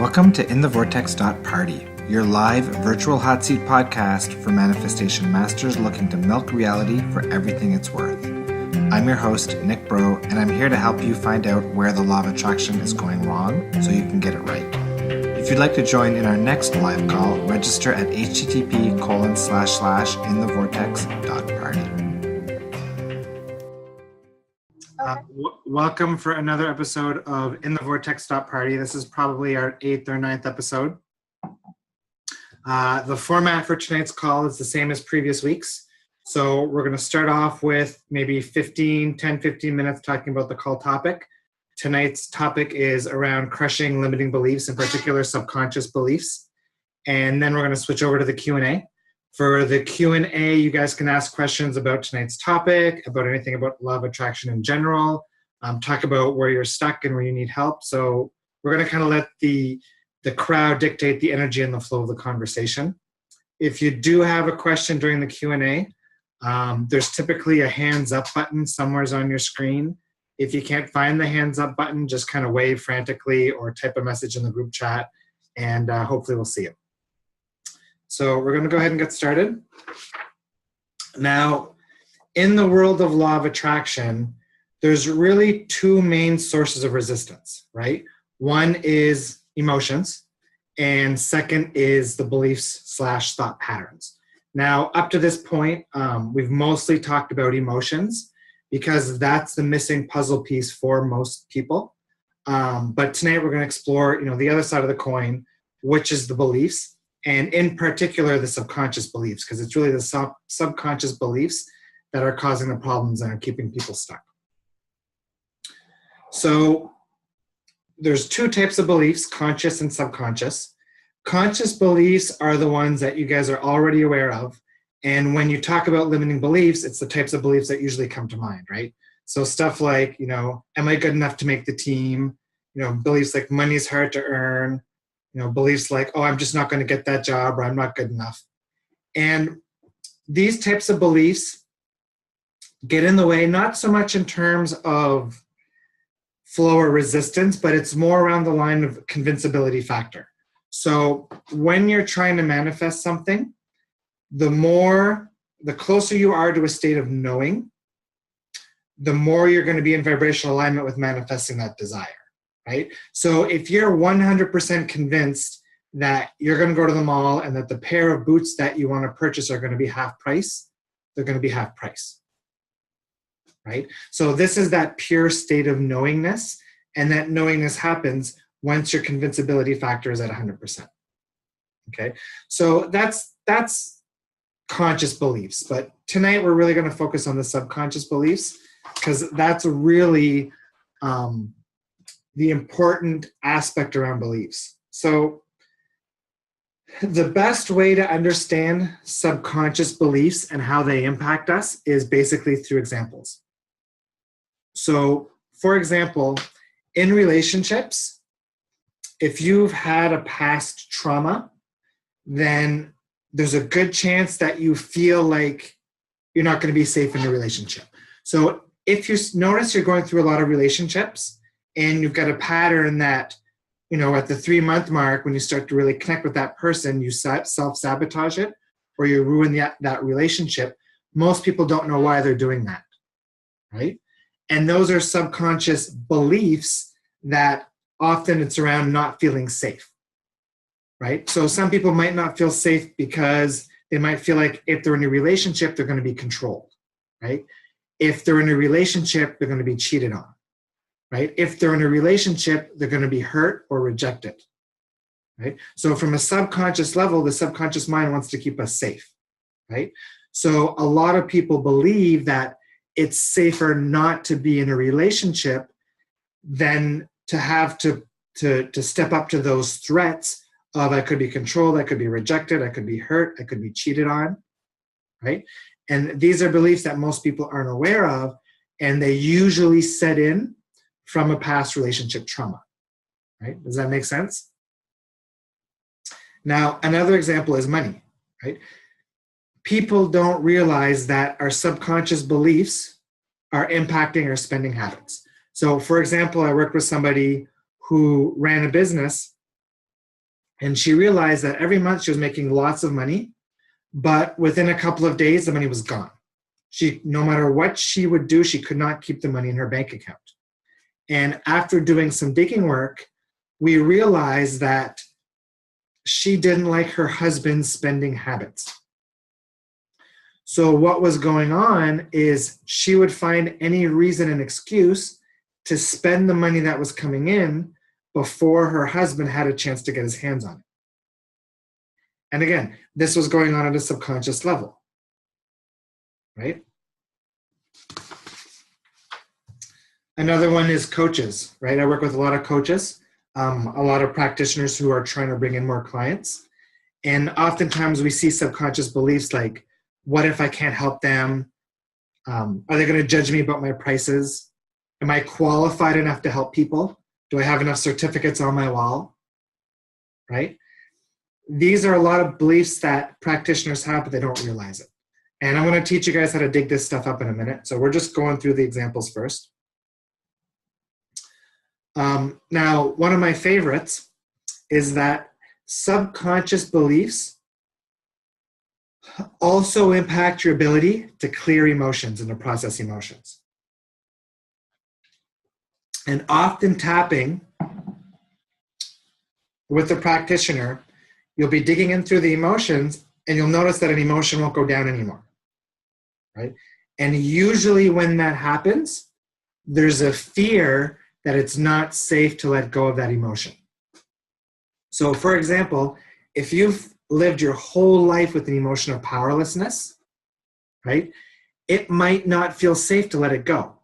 Welcome to InTheVortex.Party, your live virtual hot seat podcast for manifestation masters looking to milk reality for everything it's worth. I'm your host, Nick Bro, and I'm here to help you find out where the law of attraction is going wrong so you can get it right. If you'd like to join in our next live call, register at http://InTheVortex.Party. Welcome for another episode of InTheVortex.Party. This is probably our 8th or 9th episode. The format for tonight's call is the same as previous weeks. So we're going to start off with maybe 10, 15 minutes talking about the call topic. Tonight's topic is around crushing limiting beliefs, in particular subconscious beliefs. And then we're going to switch over to the Q&A. For the Q&A, you guys can ask questions about tonight's topic, about anything about law of attraction in general, talk about where you're stuck and where you need help. So we're going to kind of let the crowd dictate the energy and the flow of the conversation. If you do have a question during the Q&A, there's typically a hands up button somewhere on your screen. If you can't find the hands up button, just kind of wave frantically or type a message in the group chat, and hopefully we'll see you. So we're going to go ahead and get started. Now, in the world of law of attraction, there's really two main sources of resistance, right? One is emotions, and second is the beliefs/thought patterns. Now, up to this point, we've mostly talked about emotions because that's the missing puzzle piece for most people. But tonight we're going to explore, the other side of the coin, which is the beliefs. And in particular, the subconscious beliefs, because it's really the subconscious beliefs that are causing the problems and are keeping people stuck. So there's two types of beliefs, conscious and subconscious. Conscious beliefs are the ones that you guys are already aware of. And when you talk about limiting beliefs, it's the types of beliefs that usually come to mind, right? So stuff like, am I good enough to make the team? Beliefs like money's hard to earn. Beliefs like, I'm just not going to get that job, or I'm not good enough. And these types of beliefs get in the way, not so much in terms of flow or resistance, but it's more around the line of convincibility factor. So when you're trying to manifest something, the closer you are to a state of knowing, the more you're going to be in vibrational alignment with manifesting that desire. Right? So if you're 100% convinced that you're going to go to the mall and that the pair of boots that you want to purchase are going to be half price, they're going to be half price. Right? So this is that pure state of knowingness, and that knowingness happens once your convincibility factor is at 100%. Okay? So that's conscious beliefs, but tonight we're really going to focus on the subconscious beliefs, because that's really the important aspect around beliefs. So the best way to understand subconscious beliefs and how they impact us is basically through examples. So, for example, in relationships, if you've had a past trauma, then there's a good chance that you feel like you're not going to be safe in a relationship. So if you notice you're going through a lot of relationships, and you've got a pattern that, at the 3-month mark, when you start to really connect with that person, you self-sabotage it, or you ruin that relationship. Most people don't know why they're doing that, right? And those are subconscious beliefs that often it's around not feeling safe, right? So some people might not feel safe because they might feel like if they're in a relationship, they're going to be controlled, right? If they're in a relationship, they're going to be cheated on. Right? If they're in a relationship, they're going to be hurt or rejected. Right? So from a subconscious level, the subconscious mind wants to keep us safe. Right? So a lot of people believe that it's safer not to be in a relationship than to have to step up to those threats of I could be controlled, I could be rejected, I could be hurt, I could be cheated on. Right? And these are beliefs that most people aren't aware of, and they usually set in from a past relationship trauma, right? Does that make sense? Now, another example is money, right? People don't realize that our subconscious beliefs are impacting our spending habits. So, for example, I worked with somebody who ran a business And she realized that every month she was making lots of money, but within a couple of days, the money was gone. No matter what she would do, she could not keep the money in her bank account. And after doing some digging work, we realized that she didn't like her husband's spending habits. So what was going on is she would find any reason and excuse to spend the money that was coming in before her husband had a chance to get his hands on it. And again, this was going on at a subconscious level, right? Another one is coaches, right? I work with a lot of coaches, a lot of practitioners who are trying to bring in more clients. And oftentimes we see subconscious beliefs like, what if I can't help them? Are they going to judge me about my prices? Am I qualified enough to help people? Do I have enough certificates on my wall? Right? These are a lot of beliefs that practitioners have, but they don't realize it. And I'm going to teach you guys how to dig this stuff up in a minute. So we're just going through the examples first. Now, one of my favorites is that subconscious beliefs also impact your ability to clear emotions and to process emotions. And often tapping with the practitioner, you'll be digging in through the emotions and you'll notice that an emotion won't go down anymore, right? And usually when that happens, there's a fear that it's not safe to let go of that emotion. So for example, if you've lived your whole life with an emotion of powerlessness, right, it might not feel safe to let it go,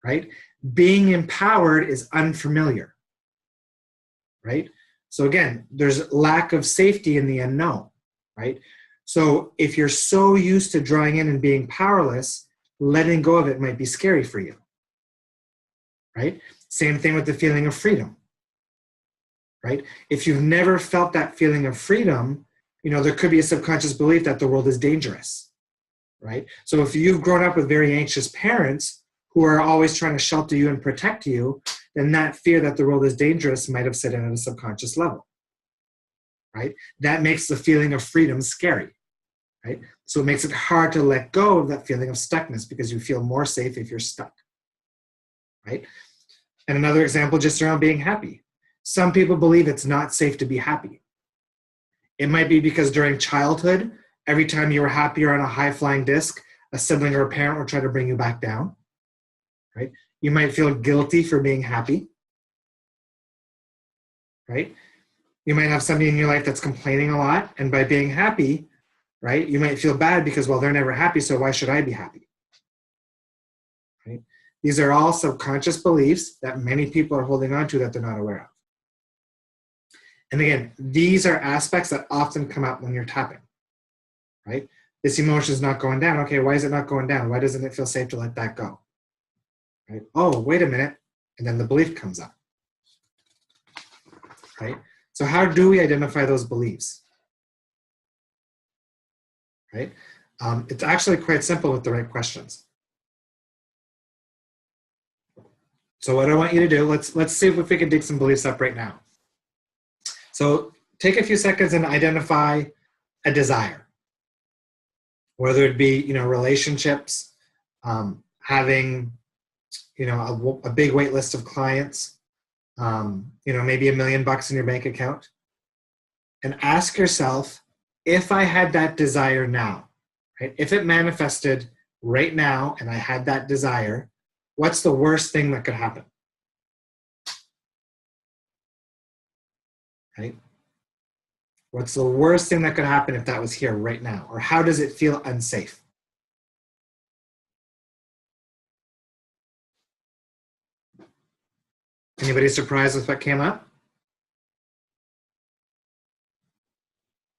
right? Being empowered is unfamiliar, right? So again, there's lack of safety in the unknown, right? So if you're so used to drawing in and being powerless, letting go of it might be scary for you, right? Same thing with the feeling of freedom, right? If you've never felt that feeling of freedom, there could be a subconscious belief that the world is dangerous, right? So if you've grown up with very anxious parents who are always trying to shelter you and protect you, then that fear that the world is dangerous might have set in at a subconscious level, right? That makes the feeling of freedom scary, right? So it makes it hard to let go of that feeling of stuckness because you feel more safe if you're stuck, right? And another example just around being happy. Some people believe it's not safe to be happy. It might be because during childhood, every time you were happy or on a high-flying disc, a sibling or a parent will try to bring you back down, right? You might feel guilty for being happy, right? You might have somebody in your life that's complaining a lot, and by being happy, right, you might feel bad because, well, they're never happy, so why should I be happy? Right? These are all subconscious beliefs that many people are holding on to that they're not aware of. And again, these are aspects that often come up when you're tapping, right? This emotion is not going down. Okay, why is it not going down? Why doesn't it feel safe to let that go? Right? Oh, wait a minute. And then the belief comes up, right? So how do we identify those beliefs, right? It's actually quite simple with the right questions. So what I want you to do, let's see if we can dig some beliefs up right now. So take a few seconds and identify a desire, whether it be, relationships, having, a big wait list of clients, maybe $1 million in your bank account, and ask yourself, if I had that desire now, right? If it manifested right now and I had that desire, what's the worst thing that could happen? Right? What's the worst thing that could happen if that was here right now? Or how does it feel unsafe? Anybody surprised with what came up?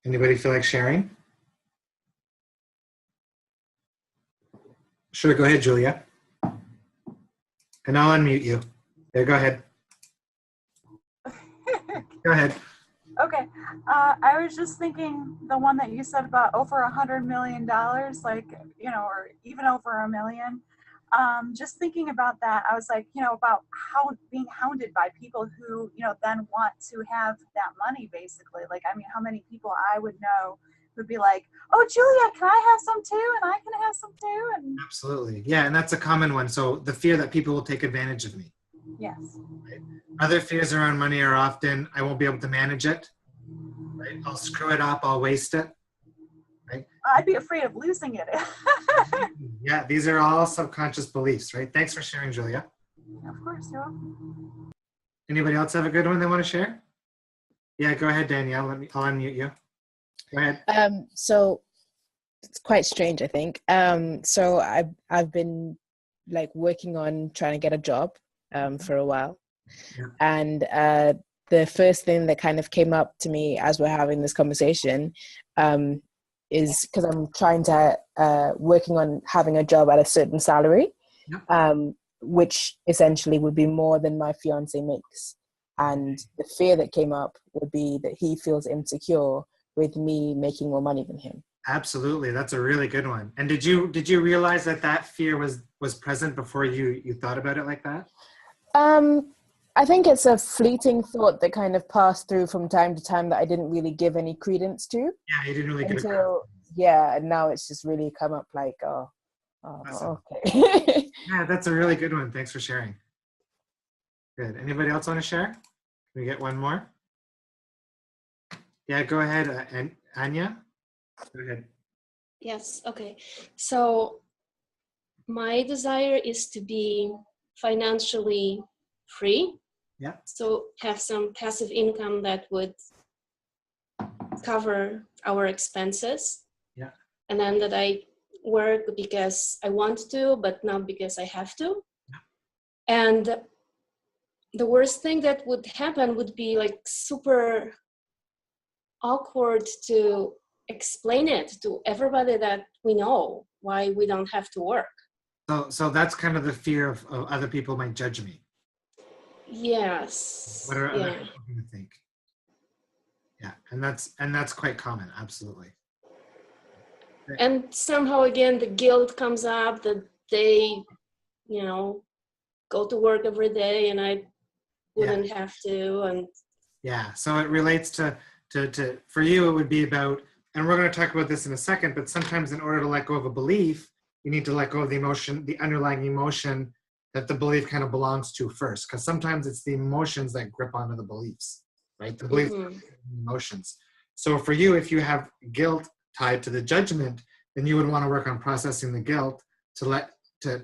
Anybody feel like sharing? Sure, go ahead, Julia. And I'll unmute you. There, go ahead. Go ahead. Okay. I was just thinking the one that you said about over $100 million, or even over $1 million. just thinking about that, I was like, about how being hounded by people who, then want to have that money, basically. Like, I mean, how many people I would know would be like, oh, Julia, can I have some too? And I can have some too. And Absolutely. Yeah, and that's a common one. So the fear that people will take advantage of me. yes. Right? Other fears around money are often, I won't be able to manage it. Right? I'll screw it up. I'll waste it. Right? I'd be afraid of losing it. Yeah, these are all subconscious beliefs, right? Thanks for sharing, Julia. Of course, you're welcome. Anybody else have a good one they want to share? Yeah, go ahead, Danielle. I'll unmute you. Go ahead. So it's quite strange, I think. So I've been like working on trying to get a job for a while. Yeah. And the first thing that kind of came up to me as we're having this conversation is because I'm trying to working on having a job at a certain salary, which essentially would be more than my fiance makes. And the fear that came up would be that he feels insecure with me making more money than him. Absolutely, that's a really good one. And did you realize that fear was present before you thought about it like that? I think it's a fleeting thought that kind of passed through from time to time that I didn't really give any credence to. Yeah, you didn't really get until, and now it's just really come up like, Awesome. okay. Yeah, that's a really good one. Thanks for sharing. Good. Anybody else want to share? Can we get one more? Yeah, go ahead, Anya. Go ahead. Yes, okay. So my desire is to be financially free. Yeah. So have some passive income that would cover our expenses. Yeah. And then that I work because I want to, but not because I have to. Yeah. And the worst thing that would happen would be like super awkward to explain it to everybody that we know why we don't have to work. So that's kind of the fear of other people might judge me. Yes. What are other people going to think? Yeah, and that's quite common. Absolutely. And somehow again the guilt comes up that they, go to work every day and I wouldn't have to. And yeah, so it relates to for you it would be about, and we're going to talk about this in a second, but sometimes in order to let go of a belief, you need to let go of the emotion, the underlying emotion that the belief kind of belongs to first, because sometimes it's the emotions that grip onto the beliefs, right? The beliefs are emotions. So for you, if you have guilt tied to the judgment, then you would want to work on processing the guilt to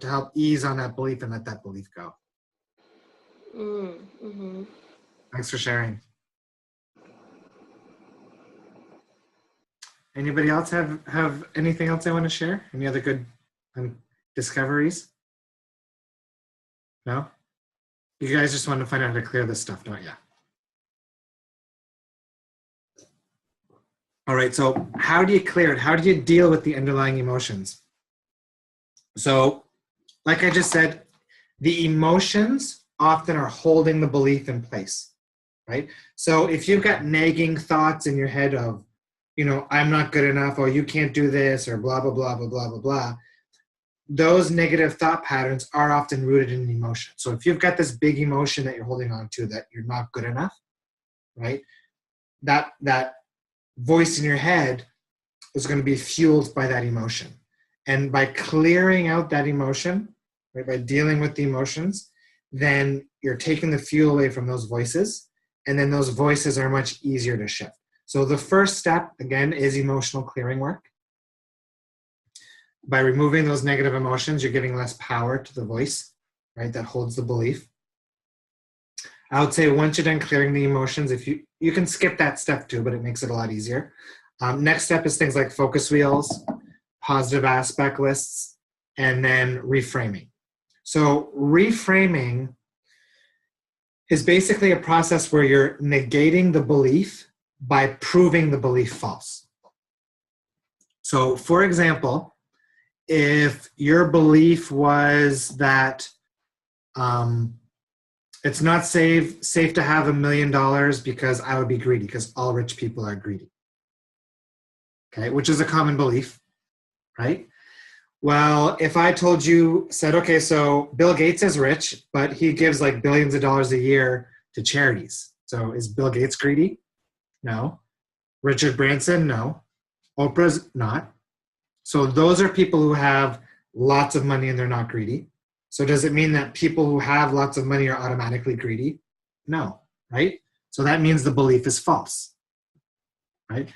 help ease on that belief and let that belief go. Mm-hmm. Thanks for sharing. Anybody else have anything else they want to share? Any other good discoveries? No? You guys just want to find out how to clear this stuff, don't you? All right, so how do you clear it? How do you deal with the underlying emotions? So, like I just said, the emotions often are holding the belief in place, right? So if you've got nagging thoughts in your head of, I'm not good enough, or you can't do this, or blah, blah, blah, blah, blah, blah, blah, those negative thought patterns are often rooted in emotion. So if you've got this big emotion that you're holding on to that you're not good enough, right? That voice in your head is going to be fueled by that emotion. And by clearing out that emotion, right, by dealing with the emotions, then you're taking the fuel away from those voices, and then those voices are much easier to shift. So the first step, again, is emotional clearing work. By removing those negative emotions, you're giving less power to the voice, right, that holds the belief. I would say once you're done clearing the emotions, if you can skip that step too, but it makes it a lot easier. Next step is things like focus wheels, positive aspect lists, and then reframing. So reframing is basically a process where you're negating the belief by proving the belief false. So for example, if your belief was that it's not safe to have $1 million because I would be greedy, because all rich people are greedy. Okay, which is a common belief, right? Well, if I told you, said, okay, so Bill Gates is rich, but he gives like billions of dollars a year to charities. So is Bill Gates greedy? No. Richard Branson? No. Oprah's not. So those are people who have lots of money and they're not greedy. So does it mean that people who have lots of money are automatically greedy? No, right? So that means the belief is false, right?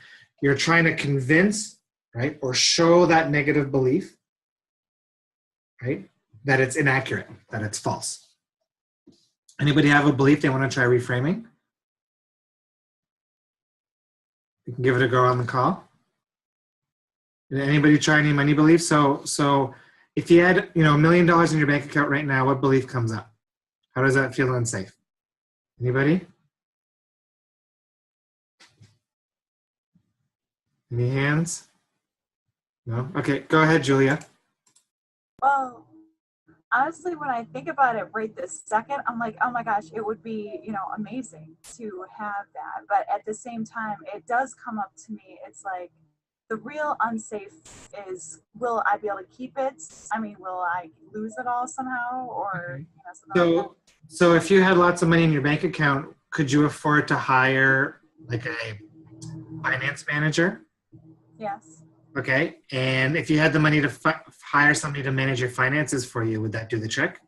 You're trying to convince, right, or show that negative belief, right, that it's inaccurate, that it's false. Anybody have a belief they want to try reframing? You can give it a go on the call. Did anybody try any money beliefs? So if you had, $1 million in your bank account right now, what belief comes up? How does that feel unsafe? Anybody? Any hands? No? Okay, go ahead, Julia. Well, honestly, when I think about it right this second, I'm like, oh my gosh, it would be, amazing to have that. But at the same time, it does come up to me. It's like the real unsafe is, will I be able to keep it? I mean, will I lose it all somehow or, something like that? So if you had lots of money in your bank account, could you afford to hire like a finance manager? Yes. Okay. And if you had the money to hire somebody to manage your finances for you, would that do the trick?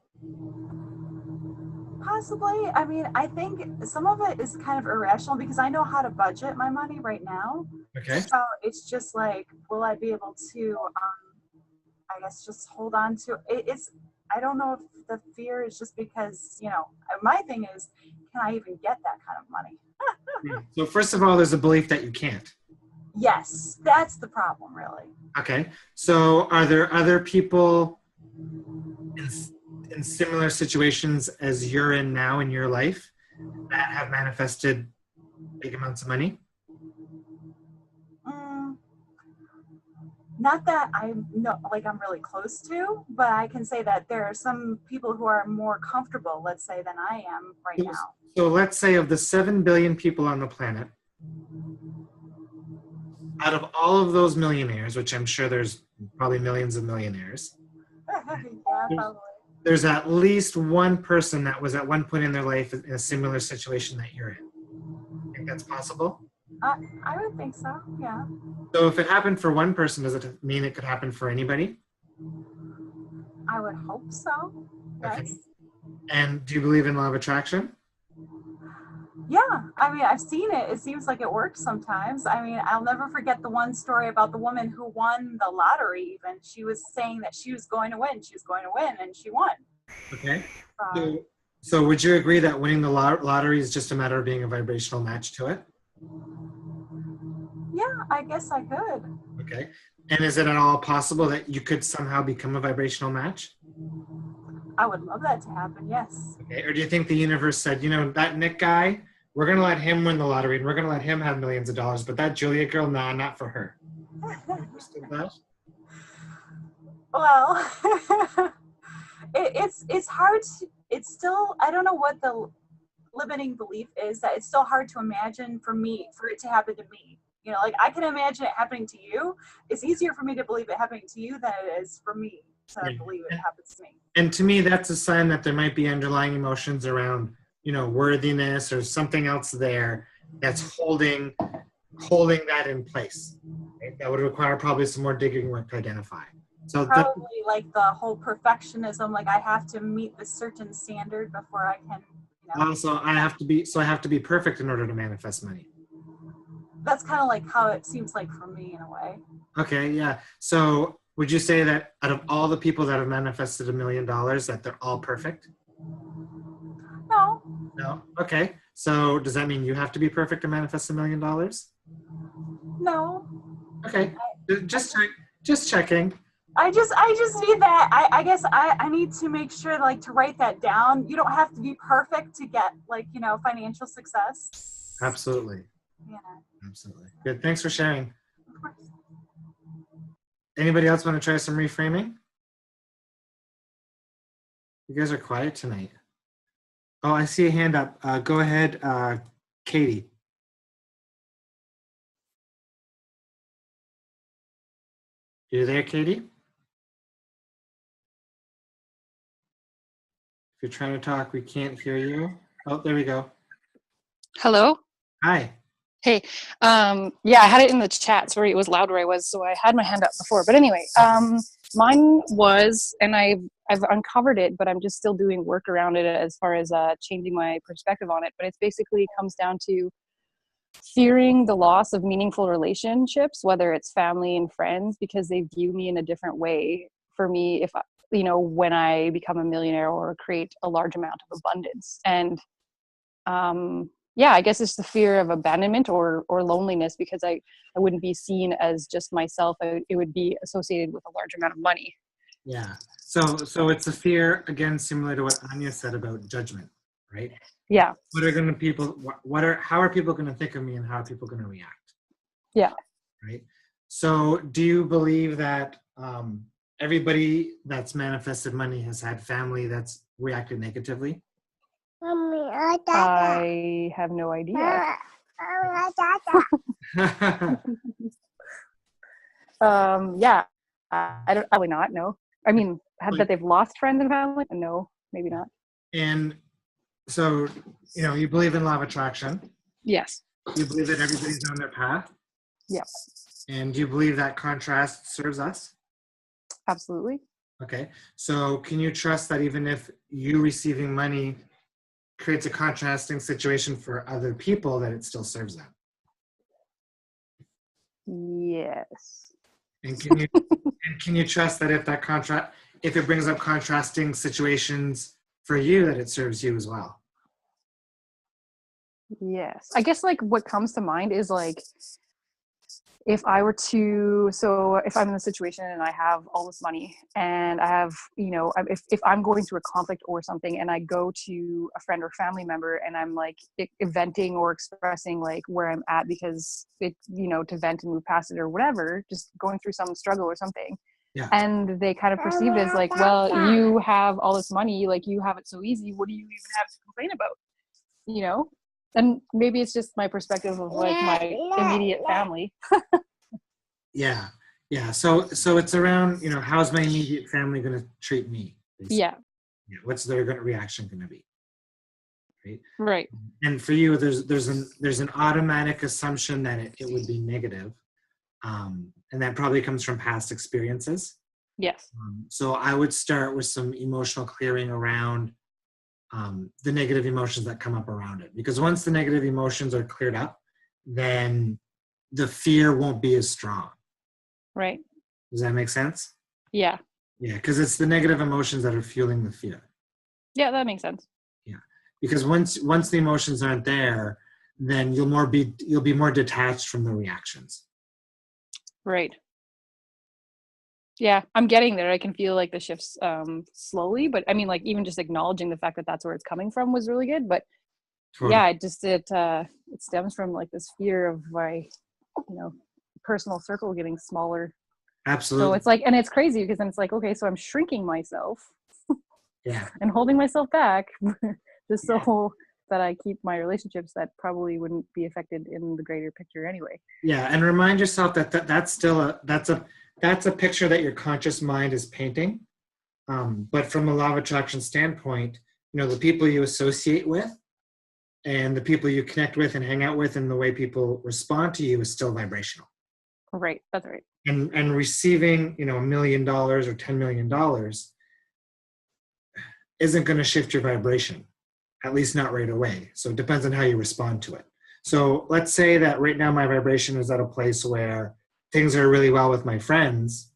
Possibly. I mean, I think some of it is kind of irrational because I know how to budget my money right now. Okay. So it's just like, will I be able to, I guess, just hold on to it? I don't know if the fear is just because, my thing is, can I even get that kind of money? So first of all, there's a belief that you can't. Yes, that's the problem, really. Okay. So are there other people in similar situations as you're in now in your life that have manifested big amounts of money? Not that I'm really close to, but I can say that there are some people who are more comfortable, let's say, than I am right now. So let's say of the 7 billion people on the planet, out of all of those millionaires, which I'm sure there's probably millions of millionaires, Yeah, probably. there's at least one person that was at one point in their life in a similar situation that you're in. Think that's possible? I would think so, yeah. So if it happened for one person, does it mean it could happen for anybody? I would hope so, yes. Okay. And do you believe in law of attraction? Yeah, I mean, I've seen it. It seems like it works sometimes. I mean, I'll never forget the one story about the woman who won the lottery even. She was saying that she was going to win. She was going to win, and she won. Okay. So would you agree that winning the lottery is just a matter of being a vibrational match to it? Yeah, I guess I could. Okay. And is it at all possible that you could somehow become a vibrational match? I would love that to happen, yes. Okay. Or do you think the universe said, that Nick guy, we're going to let him win the lottery and we're going to let him have millions of dollars, but that Julia girl, nah, not for her. Understood that? Well, it's hard to, it's still, I don't know what the limiting belief is, that it's still hard to imagine for it to happen to me. I can imagine it happening to you. It's easier for me to believe it happening to you than it is for me to believe it happens to me. And to me, that's a sign that there might be underlying emotions around, worthiness or something else there that's holding that in place. Right? That would require probably some more digging work to identify. So probably like the whole perfectionism, like I have to meet this certain standard before I can. Also, I have to be perfect in order to manifest money. That's kind of like how it seems like for me in a way. Okay, yeah. So would you say that out of all the people that have manifested $1 million, that they're all perfect? No. No. Okay. So does that mean you have to be perfect to manifest $1 million? No. Okay. Just checking. I just need that. I guess I need to make sure to write that down. You don't have to be perfect to get financial success. Absolutely. Yeah. Absolutely. Good. Thanks for sharing. Of course. Anybody else want to try some reframing? You guys are quiet tonight. Oh, I see a hand up. Go ahead, Katie. You there, Katie? you're trying to talk, we can't hear you. Oh, there we go. Hello? Hi. Hey. Yeah, I had it in the chat. Sorry, it was loud where I was, so I had my hand up before. But anyway, mine was, and I've uncovered it, but I'm just still doing work around it as far as changing my perspective on it. But it's basically comes down to fearing the loss of meaningful relationships, whether it's family and friends, because they view me in a different way. For me, if when I become a millionaire or create a large amount of abundance, and yeah, I guess it's the fear of abandonment or loneliness, because I wouldn't be seen as just myself. It would be associated with a large amount of money. Yeah. So it's a fear, again, similar to what Anya said about judgment, right? Yeah. How are people going to think of me, and how are people going to react? Yeah. Right. So do you believe that everybody that's manifested money has had family that's reacted negatively? I have no idea. Yeah, I don't, probably not. No, I mean, that they've lost friends and family. No, maybe not. And so, you believe in law of attraction. Yes. You believe that everybody's on their path. Yep. And do you believe that contrast serves us? Absolutely. Okay. So can you trust that even if you receiving money creates a contrasting situation for other people, that it still serves them? Yes. And can you trust that if it brings up contrasting situations for you, that it serves you as well? Yes. I guess what comes to mind is if I were to, so if I'm in a situation and I have all this money and I have, if I'm going through a conflict or something and I go to a friend or family member and I'm venting or expressing where I'm at, because it, to vent and move past it or whatever, just going through some struggle or something. Yeah. And they kind of perceive it as well, you have all this money, you have it so easy. What do you even have to complain about? And maybe it's just my perspective of my immediate family. Yeah. So it's around, how's my immediate family going to treat me? Basically. Yeah. What's their reaction going to be? Right. And for you, there's an automatic assumption that it would be negative, and that probably comes from past experiences. Yes. So I would start with some emotional clearing around the negative emotions that come up around it. Because once the negative emotions are cleared up, then the fear won't be as strong. Right. Does that make sense? Yeah. Yeah, because it's the negative emotions that are fueling the fear. Yeah, that makes sense. Yeah, because once the emotions aren't there, then you'll be more detached from the reactions. Right. Yeah, I'm getting there. I can feel the shifts slowly, but I mean, even just acknowledging the fact that that's where it's coming from was really good. But totally. Yeah, it stems from this fear of my, personal circle getting smaller. Absolutely. So it's and it's crazy because then it's okay, so I'm shrinking myself. Yeah. And holding myself back just so that I keep my relationships that probably wouldn't be affected in the greater picture anyway. Yeah, and remind yourself that's still that's a picture that your conscious mind is painting. But from a law of attraction standpoint, the people you associate with and the people you connect with and hang out with and the way people respond to you is still vibrational. Right, that's right. And receiving, $1 million or $10 million isn't going to shift your vibration, at least not right away. So it depends on how you respond to it. So let's say that right now my vibration is at a place where things are really well with my friends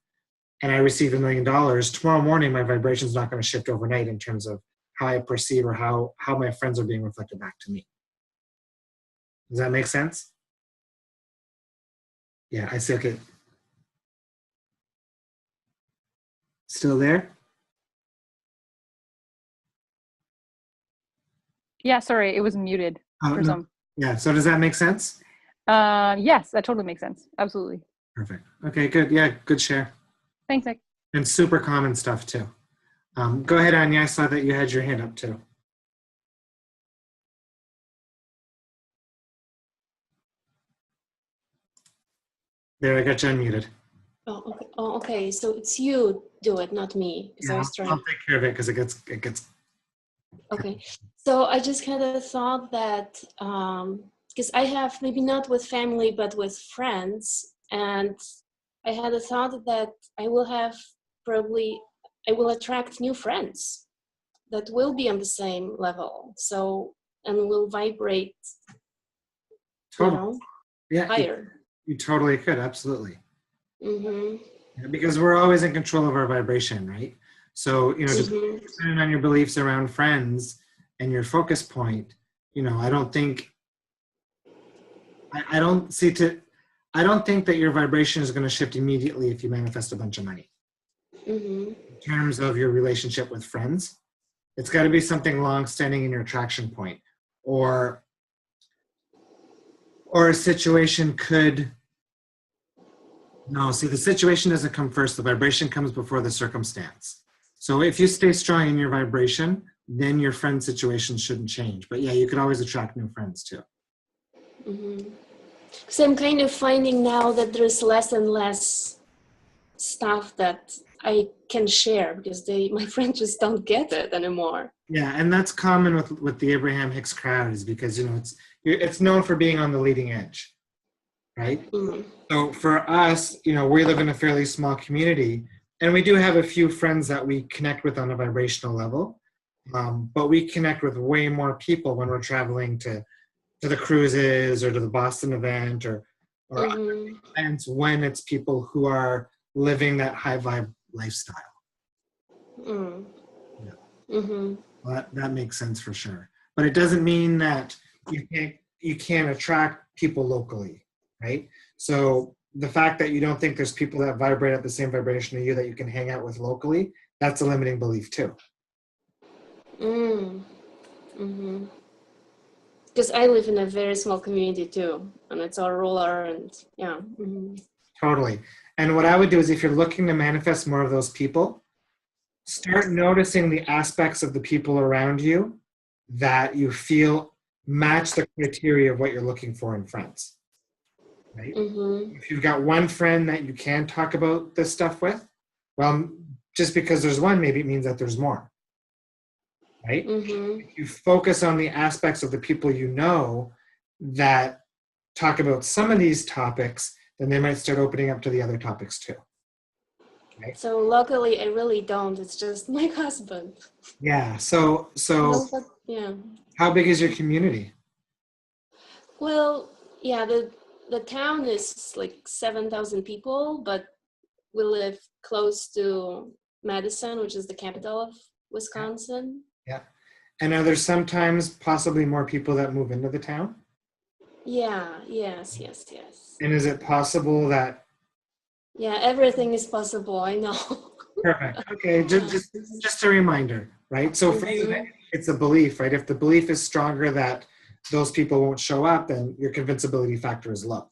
and I receive $1 million. Tomorrow morning, my vibration is not going to shift overnight in terms of how I perceive or how my friends are being reflected back to me. Does that make sense? Yeah, I see. Okay. Still there? Yeah, sorry, it was muted for some. Yeah, so does that make sense? Yes, that totally makes sense. Absolutely. Perfect. Okay, good. Yeah, good share. Thanks, Nick. And super common stuff too. Go ahead, Anya. I saw that you had your hand up too. There, I got you unmuted. Oh, okay. Oh, okay. So it's you do it, not me. So Yeah, I was trying. I'll take care of it because it gets Okay. So I just kind of thought that, because I have maybe not with family, but with friends, and I had a thought that I will have probably, I will attract new friends that will be on the same level. So, and will vibrate, you Totally. know, Yeah, higher. you totally could, absolutely. Mm-hmm. Yeah, because we're always in control of our vibration, right? So, just Mm-hmm. depending on your beliefs around friends and your focus point, I don't think, I don't see to, I don't think that your vibration is going to shift immediately if you manifest a bunch of money. Mm-hmm. In terms of your relationship with friends, it's got to be something long-standing in your attraction point, or a situation could. No, see, the situation doesn't come first. The vibration comes before the circumstance. So if you stay strong in your vibration, then your friend situation shouldn't change. But yeah, you could always attract new friends too. Mm-hmm. So I'm kind of finding now that there's less and less stuff that I can share because my friends just don't get it anymore. Yeah, and that's common with the Abraham Hicks crowd, is because it's known for being on the leading edge, right? Mm. So for us, we live in a fairly small community, and we do have a few friends that we connect with on a vibrational level, but we connect with way more people when we're traveling to the cruises or to the Boston event or Mm-hmm. events, when it's people who are living that high vibe lifestyle. Mm. Yeah. Mm-hmm. Well, that makes sense for sure. But it doesn't mean that you can't attract people locally, right? So the fact that you don't think there's people that vibrate at the same vibration as you that you can hang out with locally, that's a limiting belief too. Mm. Mm-hmm. Because I live in a very small community too, and it's all rural and yeah. Mm-hmm. Totally. And what I would do is, if you're looking to manifest more of those people, start noticing the aspects of the people around you that you feel match the criteria of what you're looking for in friends, right? Mm-hmm. If you've got one friend that you can talk about this stuff with, well, just because there's one, maybe it means that there's more, right? Mm-hmm. If you focus on the aspects of the people that talk about some of these topics, then they might start opening up to the other topics too. Right? So luckily, I really don't. It's just my husband. Yeah. So No, but yeah. how big is your community? Well, yeah. The town is like 7,000 people, but we live close to Madison, which is the capital of Wisconsin. Yeah. And are there sometimes possibly more people that move into the town? Yeah. Yes. Yes. Yes. And is it possible that? Yeah. Everything is possible. I know. Perfect. Okay. Just a reminder, right? So for you, Mhm. it's a belief, right? If the belief is stronger that those people won't show up, then your convincibility factor is low.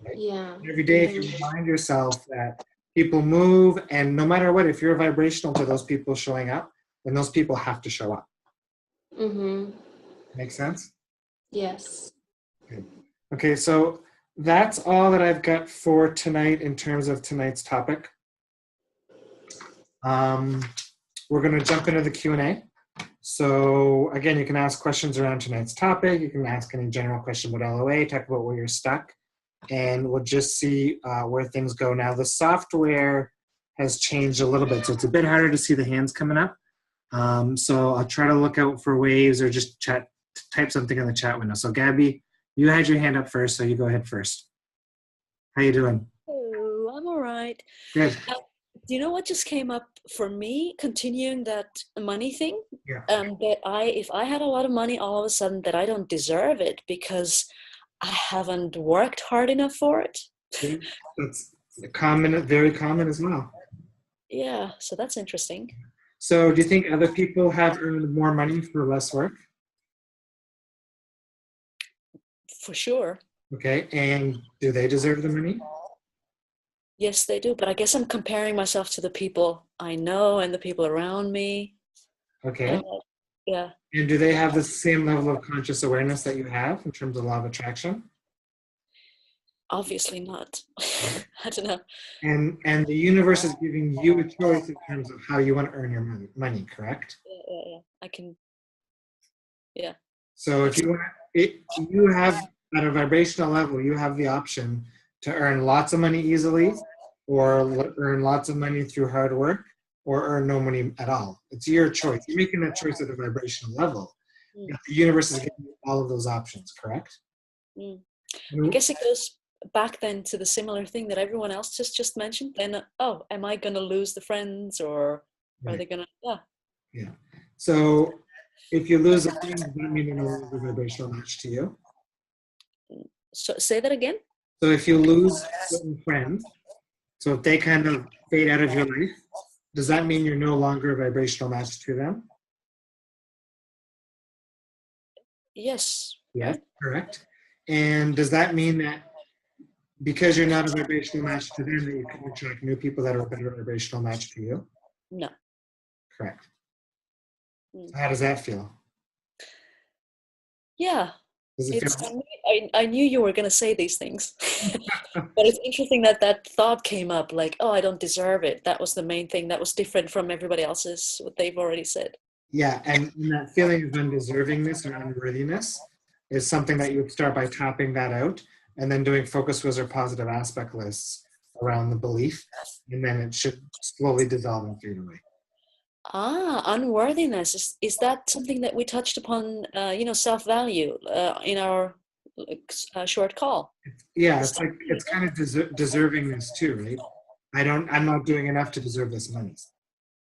Right? Yeah. Every day, if you remind yourself that people move, and no matter what, if you're vibrational to those people showing up, then those people have to show up. Mm-hmm. Make sense? Yes. Good. Okay, so that's all that I've got for tonight in terms of tonight's topic. We're going to jump into the Q&A. So again, you can ask questions around tonight's topic. You can ask any general question about LOA, talk about where you're stuck, and we'll just see where things go. Now, the software has changed a little bit, so it's a bit harder to see the hands coming up. So I'll try to look out for waves or just type something in the chat window. So Gabby, you had your hand up first, so you go ahead first. How you doing? Oh, I'm all right. Good. Do you know what just came up for me? Continuing that money thing. Yeah. That if I had a lot of money, all of a sudden that I don't deserve it because I haven't worked hard enough for it. Yeah, that's common, very common as well. Yeah, so that's interesting. So do you think other people have earned more money for less work? For sure. Okay, and do they deserve the money? Yes, they do. But I guess I'm comparing myself to the people I know and the people around me. Okay. Yeah. And do they have the same level of conscious awareness that you have in terms of law of attraction? Obviously not. I don't know. And the universe is giving you a choice in terms of how you want to earn your money, correct? Yeah. I can. Yeah. So if you want it, you have at a vibrational level, you have the option to earn lots of money easily, or earn lots of money through hard work, or earn no money at all. It's your choice. You're making that choice at a vibrational level. Mm. But the universe is giving you all of those options, correct? Mm. I guess it goes back then to the similar thing that everyone else just mentioned. Then, oh, am I gonna lose the friends, or are they gonna? Yeah. Yeah. So if you lose a friend, does that mean they're no longer a vibrational match to you? So say that again. So if you lose certain friends, so if they kind of fade out of your life, does that mean you're no longer a vibrational match to them? Yes. Yes, Right. correct. And does that mean that because you're not a vibrational match to them, that you can attract new people that are a better vibrational match to you? No. Correct. Mm. So how does that feel? Yeah. Does it It's. feel? I knew you were gonna say these things, but it's interesting that that thought came up. Like, oh, I don't deserve it. That was the main thing. That was different from everybody else's. What they've already said. Yeah, and that feeling of undeservingness or unworthiness is something that you would start by tapping that out and then doing focus was or positive aspect lists around the belief, and then it should slowly dissolve and fade away. Ah, unworthiness. Is that something that we touched upon, self-value in our short call? Yeah, it's like it's kind of deservingness too, right? I'm not doing enough to deserve this money.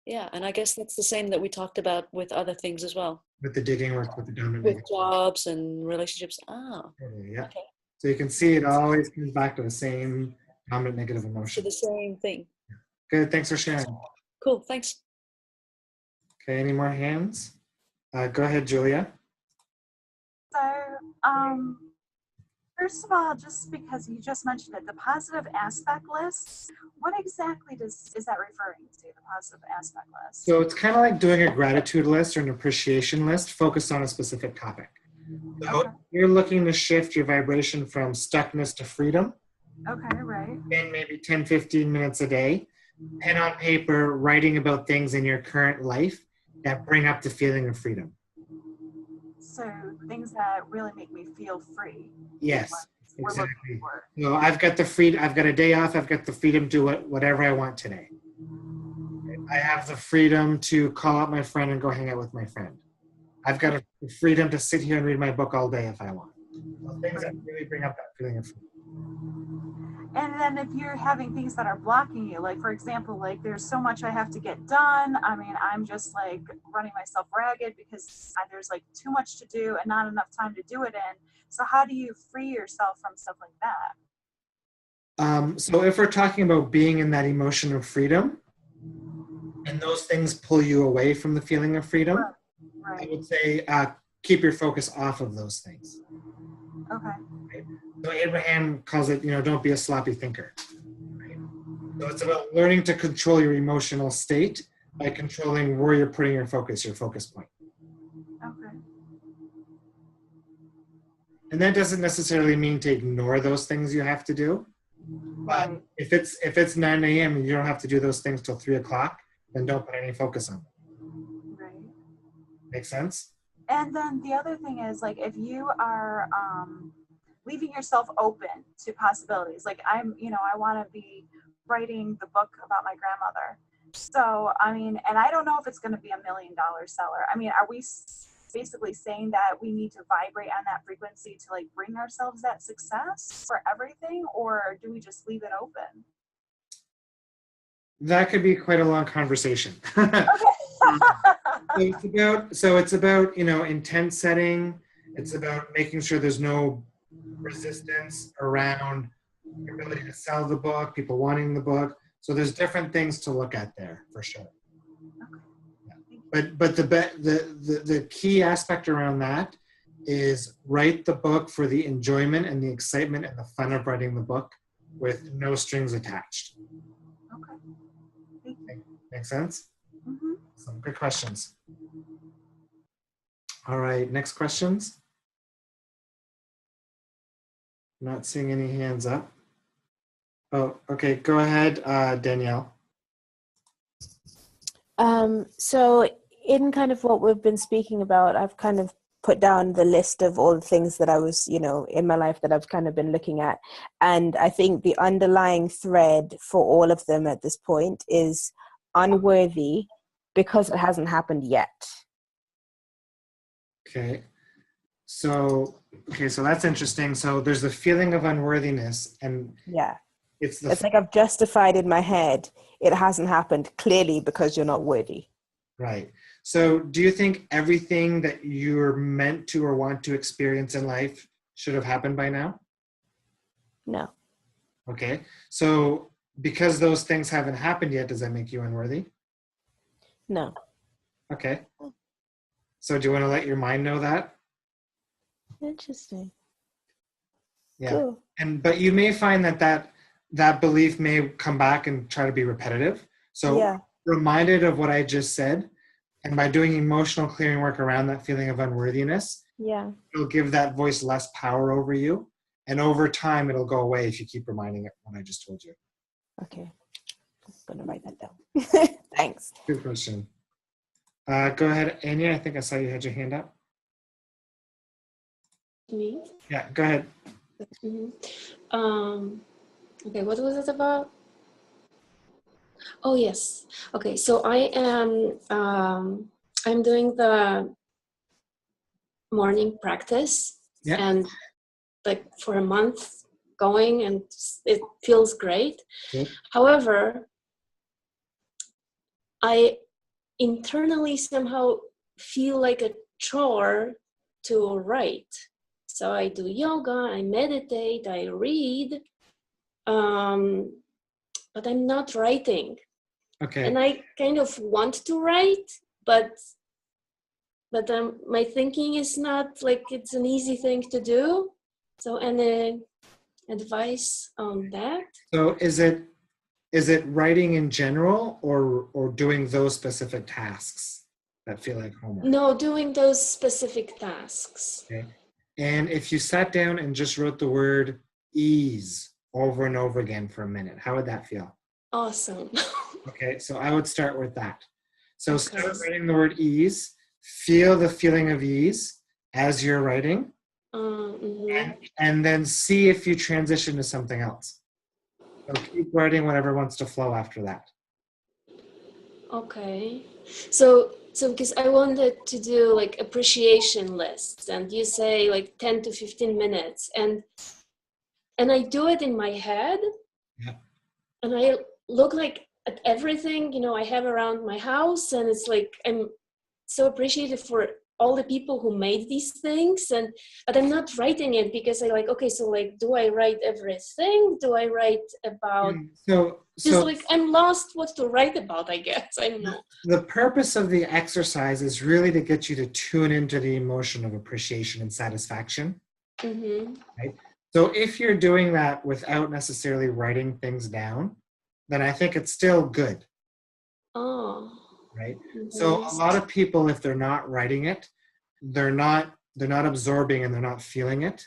Yeah, and I guess that's the same that we talked about with other things as well, With the digging work, with the dominant with negative. jobs and relationships. Ah, Yeah. okay. So you can see it always comes back to the same dominant negative So emotion. the same thing. Good, thanks for sharing. Cool, thanks. Okay, any more hands? Go ahead, Julia. So, first of all, just because you just mentioned it, the positive aspect list, what exactly is that referring to, the positive aspect list? So it's kind of like doing a gratitude list or an appreciation list focused on a specific topic. So Okay. you're looking to shift your vibration from stuckness to freedom Okay, right. in maybe 10, 15 minutes a day, pen on paper, writing about things in your current life that bring up the feeling of freedom. So things that really make me feel free. Yes, We're exactly. looking for. So I've got a day off, I've got the freedom to do whatever I want today. I have the freedom to call up my friend and go hang out with my friend. I've got the freedom to sit here and read my book all day if I want. So things that really bring up that feeling of freedom. And then if you're having things that are blocking you, like for example, like there's so much I have to get done. I mean, I'm just like running myself ragged because there's like too much to do and not enough time to do it in. So how do you free yourself from stuff like that? So if we're talking about being in that emotion of freedom, and those things pull you away from the feeling of freedom, Right. I would say keep your focus off of those things. Okay. Right? So Abraham calls it, don't be a sloppy thinker. Right? So it's about learning to control your emotional state by controlling where you're putting your focus point. Okay. And that doesn't necessarily mean to ignore those things you have to do. But Right. if it's 9 a.m. and you don't have to do those things till 3 o'clock, then don't put any focus on them. Right. Make sense? And then the other thing is, like, if you are leaving yourself open to possibilities, like I want to be writing the book about my grandmother. So, I mean, and I don't know if it's going to be $1 million seller. I mean, are we basically saying that we need to vibrate on that frequency to like bring ourselves that success for everything, or do we just leave it open? That could be quite a long conversation. Okay. It's about intent setting. It's about making sure there's no resistance around your ability to sell the book, people wanting the book. So there's different things to look at there for sure. Yeah. But the key aspect around that is write the book for the enjoyment and the excitement and the fun of writing the book with no strings attached. Okay. Make sense? Mm-hmm. Some good questions. All right, next questions. Not seeing any hands up. Oh, okay. Go ahead, Danielle. So in kind of what we've been speaking about, I've kind of put down the list of all the things that I was, in my life that I've kind of been looking at. And I think the underlying thread for all of them at this point is unworthy because it hasn't happened yet. Okay. So that's interesting. So there's the feeling of unworthiness, and Yeah. it's Like I've justified in my head, it hasn't happened clearly because you're not worthy. right. So do you think everything that you're meant to or want to experience in life should have happened by now? No. Okay. So because those things haven't happened yet, does that make you unworthy? No. Okay. So do you want to let your mind know that? Interesting. Yeah. Cool. But you may find that belief may come back and try to be repetitive. So Yeah. reminded of what I just said, and by doing emotional clearing work around that feeling of unworthiness, Yeah. it'll give that voice less power over you. And over time, it'll go away if you keep reminding it what I just told you. Okay. I'm going to write that down. Thanks. Good question. Go ahead, Anya. I think I saw you had your hand up. Me? Yeah, go ahead. Okay, what was it about? Oh yes. Okay, so I am I'm doing the morning practice, Yeah. and like for a month going, and it feels great. Good. However, I internally somehow feel like a chore to write. So I do yoga, I meditate, I read, but I'm not writing. Okay. And I kind of want to write, but my thinking is not like it's an easy thing to do. So any advice on that? So is it writing in general or doing those specific tasks that feel like homework? No, doing those specific tasks. Okay. And if you sat down and just wrote the word ease over and over again for a minute, how would that feel? Awesome. Okay, so I would start with that. So Okay. start writing the word ease, feel the feeling of ease as you're writing, and then see if you transition to something else. So keep writing whatever wants to flow after that. Okay. So because I wanted to do like appreciation lists, and you say like 10 to 15 minutes, and I do it in my head. Yeah. And I look like at everything, I have around my house, and it's like I'm so appreciative for all the people who made these things, but I'm not writing it because I like, okay, so like, do I write everything? Do I write about So like I'm lost what to write about, I guess. I don't know. The purpose of the exercise is really to get you to tune into the emotion of appreciation and satisfaction. Right? So if you're doing that without necessarily writing things down, then I think it's still good. Oh. Right? So a lot of people, if they're not writing it, they're not absorbing and they're not feeling it.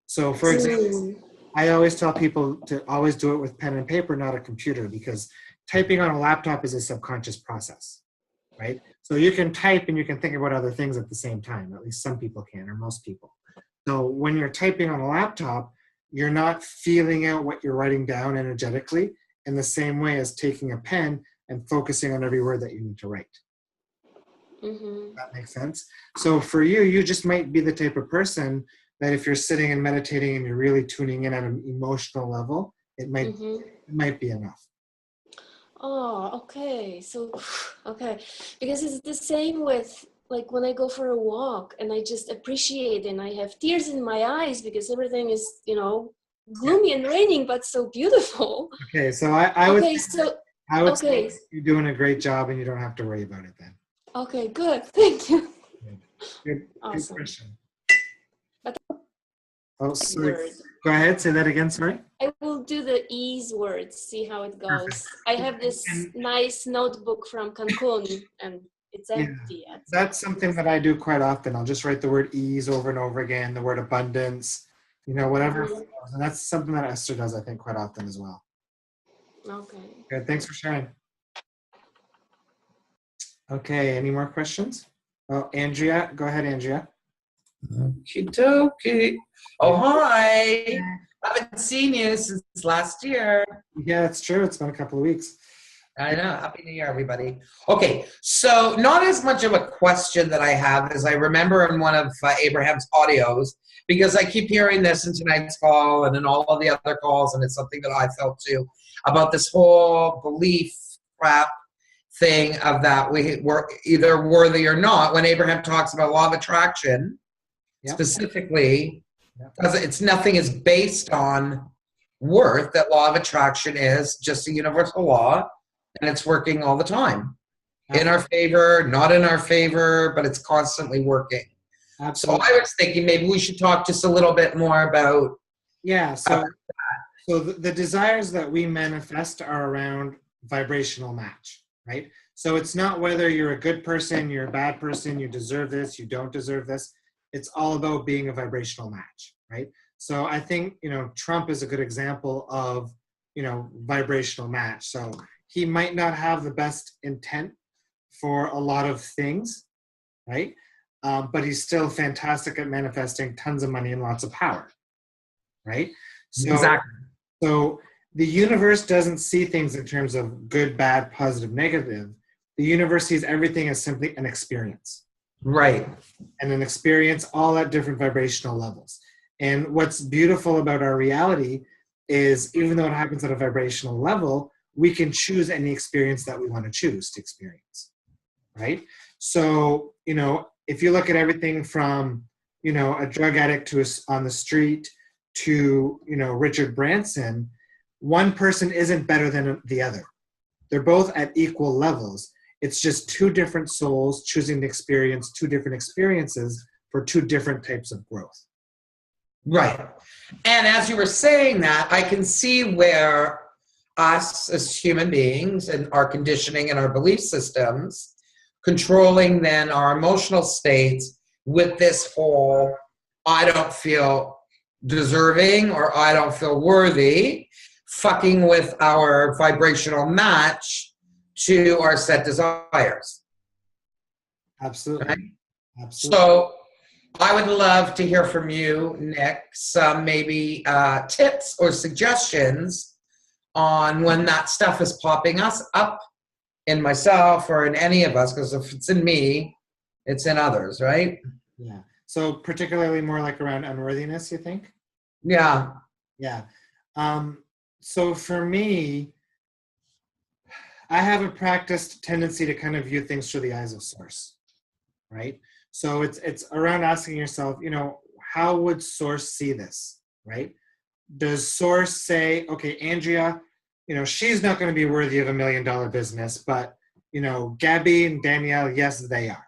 So for example, I always tell people to always do it with pen and paper, not a computer, because typing on a laptop is a subconscious process, right? So you can type and you can think about other things at the same time. At least some people can, or most people. So when you're typing on a laptop, you're not feeling out what you're writing down energetically in the same way as taking a pen and focusing on every word that you need to write. That makes sense? So for you, you just might be the type of person that if you're sitting and meditating and you're really tuning in at an emotional level, it might be enough. Oh, okay. So, okay. Because it's the same with like when I go for a walk and I just appreciate and I have tears in my eyes because everything is, gloomy and raining, but so beautiful. Okay. So I would say Okay. you're doing a great job and you don't have to worry about it then. Okay, good. Thank you. Good Awesome. question. But Oh, sorry. Go ahead. Say that again. Sorry. I will do the ease words, see how it goes. Perfect. I have this nice notebook from Cancun and it's empty. That's something that I do quite often. I'll just write the word ease over and over again, the word abundance, whatever. Mhm. And that's something that Esther does, I think, quite often as well. Okay. Good. Thanks for sharing. Okay. Any more questions? Oh, Andrea. Go ahead, Andrea. Okie dokie. Oh, hi. I haven't seen you since last year. Yeah, it's true. It's been a couple of weeks. I know. Happy New Year, everybody. Okay, so not as much of a question that I have as I remember in one of Abraham's audios, because I keep hearing this in tonight's call and in all of the other calls, and it's something that I felt too, about this whole belief crap thing of that we're either worthy or not. When Abraham talks about law of attraction, Yep. specifically, because it's nothing is based on worth, that law of attraction is just a universal law, and it's working all the time. In our favor, not in our favor, but it's constantly working. Absolutely. So I was thinking maybe we should talk just a little bit more about. Yeah. So the desires that we manifest are around vibrational match, right? So it's not whether you're a good person, you're a bad person, you deserve this, you don't deserve this. It's all about being a vibrational match, right? So I think, Trump is a good example of, vibrational match. So he might not have the best intent for a lot of things, right? But he's still fantastic at manifesting tons of money and lots of power, right? So, Exactly. So the universe doesn't see things in terms of good, bad, positive, negative. The universe sees everything as simply an experience. Right. And an experience all at different vibrational levels. And what's beautiful about our reality is, even though it happens at a vibrational level, we can choose any experience that we want to choose to experience, right? So, if you look at everything from, a drug addict on the street to, Richard Branson, one person isn't better than the other. They're both at equal levels. It's just two different souls choosing to experience two different experiences for two different types of growth. Right. And as you were saying that, I can see where us as human beings and our conditioning and our belief systems controlling then our emotional states with this whole, I don't feel deserving or I don't feel worthy, fucking with our vibrational match to our set desires. Absolutely. Right? Absolutely. So I would love to hear from you, Nick, some maybe tips or suggestions on when that stuff is popping us up in myself or in any of us, because if it's in me, it's in others, right? Yeah. So particularly more like around unworthiness, you think? Yeah. Yeah. So for me, I have a practiced tendency to kind of view things through the eyes of source, right? So it's around asking yourself, how would source see this, right? Does source say, okay, Andrea, she's not going to be worthy of $1 million business, but, Gabby and Danielle, yes, they are,